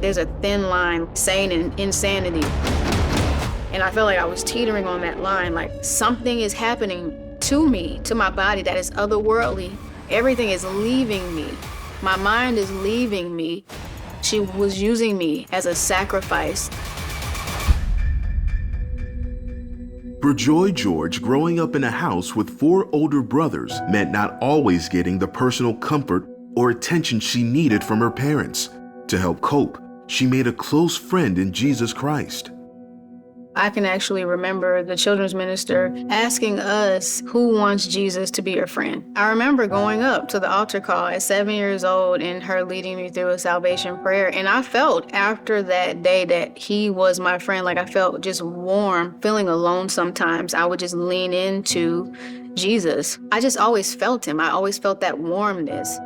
There's a thin line, sane and insanity. And I felt like I was teetering on that line, like something is happening to me, to my body that is otherworldly. Everything is leaving me. My mind is leaving me. She was using me as a sacrifice. For Joy George, growing up in a house with 4 older brothers meant not always getting the personal comfort or attention she needed from her parents. To help cope, she made a close friend in Jesus Christ. I can actually remember the children's minister asking us who wants Jesus to be your friend. I remember going up to the altar call at 7 years old and her leading me through a salvation prayer. And I felt after that day that he was my friend. Like I felt just warm, feeling alone sometimes. I would just lean into Jesus. I just always felt him. I always felt that warmness.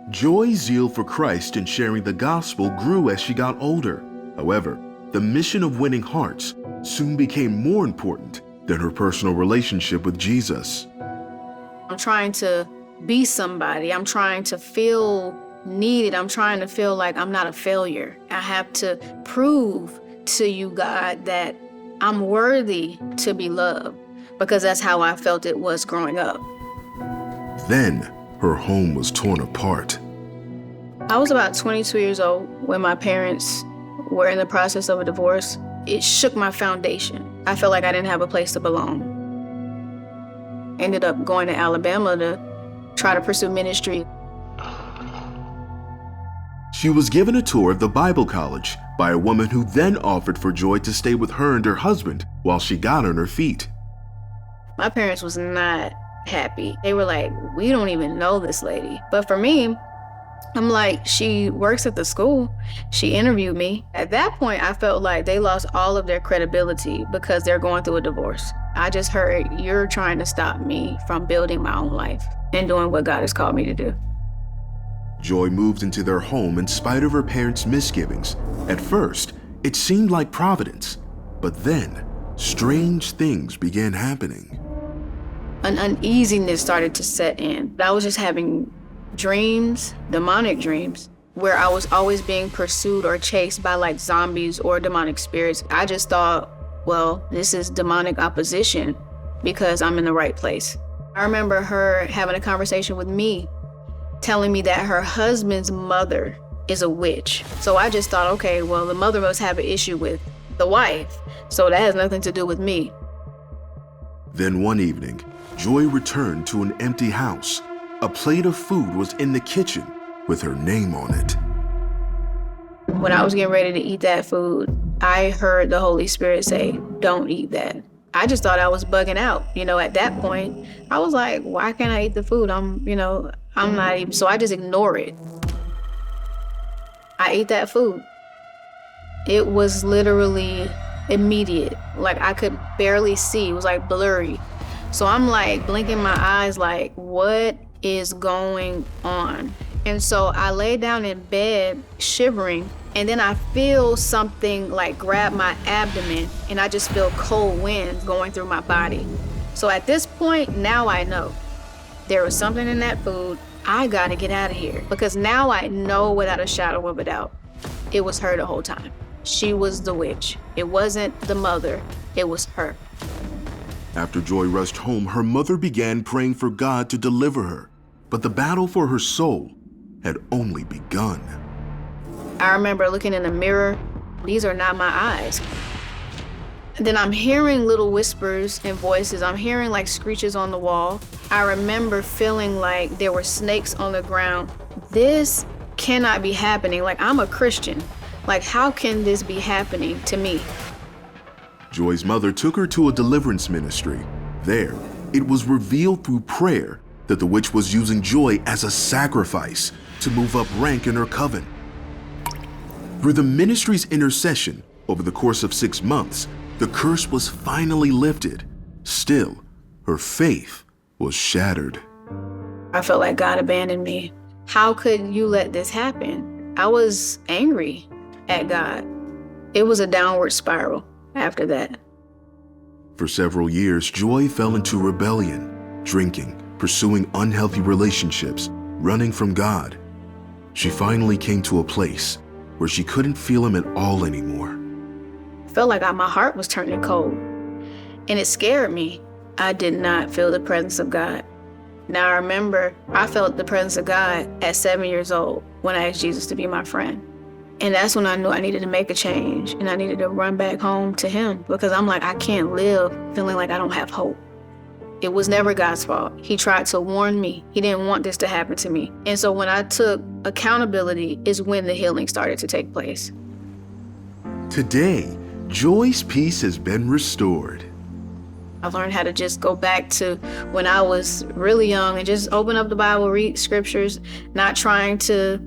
Joy's zeal for Christ and sharing the gospel grew as she got older. However, the mission of winning hearts soon became more important than her personal relationship with Jesus. I'm trying to be somebody. I'm trying to feel needed. I'm trying to feel like I'm not a failure. I have to prove to you, God, that I'm worthy to be loved, because that's how I felt it was growing up. Then her home was torn apart. I was about 22 years old when my parents were in the process of a divorce. It shook my foundation. I felt like I didn't have a place to belong. Ended up going to Alabama to try to pursue ministry. She was given a tour of the Bible college by a woman who then offered for Joy to stay with her and her husband while she got on her feet. My parents was not happy. They were like, we don't even know this lady. But for me, I'm like, she works at the school. She interviewed me. At that point, I felt like they lost all of their credibility because they're going through a divorce. I just heard, you're trying to stop me from building my own life and doing what God has called me to do. Joy moved into their home in spite of her parents' misgivings. At first, it seemed like providence, but then strange things began happening. An uneasiness started to set in. I was just having dreams, demonic dreams, where I was always being pursued or chased by like zombies or demonic spirits. I just thought, well, this is demonic opposition because I'm in the right place. I remember her having a conversation with me, telling me that her husband's mother is a witch. So I just thought, okay, well, the mother must have an issue with the wife, so that has nothing to do with me. Then one evening, Joy returned to an empty house. A plate of food was in the kitchen with her name on it. When I was getting ready to eat that food, I heard the Holy Spirit say, don't eat that. I just thought I was bugging out. At that point, I was like, why can't I eat the food? I'm not even, so I just ignore it. I ate that food. It was literally immediate. Like I could barely see. It was like blurry. So I'm like blinking my eyes like, what is going on? And so I lay down in bed shivering, and then I feel something like grab my abdomen, and I just feel cold winds going through my body. So at this point, now I know there was something in that food. I gotta get out of here, because now I know without a shadow of a doubt, it was her the whole time. She was the witch. It wasn't the mother, it was her. After Joy rushed home, her mother began praying for God to deliver her, but the battle for her soul had only begun. I remember looking in the mirror. These are not my eyes. And then I'm hearing little whispers and voices. I'm hearing like screeches on the wall. I remember feeling like there were snakes on the ground. This cannot be happening. Like, I'm a Christian. Like, how can this be happening to me? Joy's mother took her to a deliverance ministry. There, it was revealed through prayer that the witch was using Joy as a sacrifice to move up rank in her coven. Through the ministry's intercession, over the course of 6 months, the curse was finally lifted. Still, her faith was shattered. I felt like God abandoned me. How could you let this happen? I was angry at God. It was a downward spiral after that. For several years, Joy fell into rebellion, drinking, pursuing unhealthy relationships, running from God. She finally came to a place where she couldn't feel him at all anymore. Felt like my heart was turning cold, and it scared me. I did not feel the presence of God. Now I remember I felt the presence of God at 7 years old when I asked Jesus to be my friend. And that's when I knew I needed to make a change and I needed to run back home to him, because I'm like, I can't live feeling like I don't have hope. It was never God's fault. He tried to warn me. He didn't want this to happen to me. And so when I took accountability is when the healing started to take place. Today, Joy's peace has been restored. I've learned how to just go back to when I was really young and just open up the Bible, read scriptures, not trying to,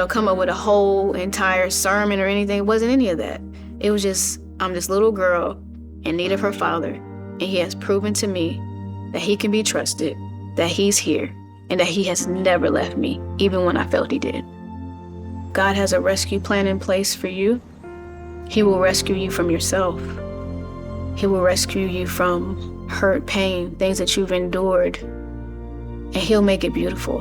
come up with a whole entire sermon or anything. It wasn't any of that. It was just, I'm this little girl in need of her father, and he has proven to me that he can be trusted, that he's here, and that he has never left me, even when I felt he did. God has a rescue plan in place for you. He will rescue you from yourself. He will rescue you from hurt, pain, things that you've endured, and he'll make it beautiful.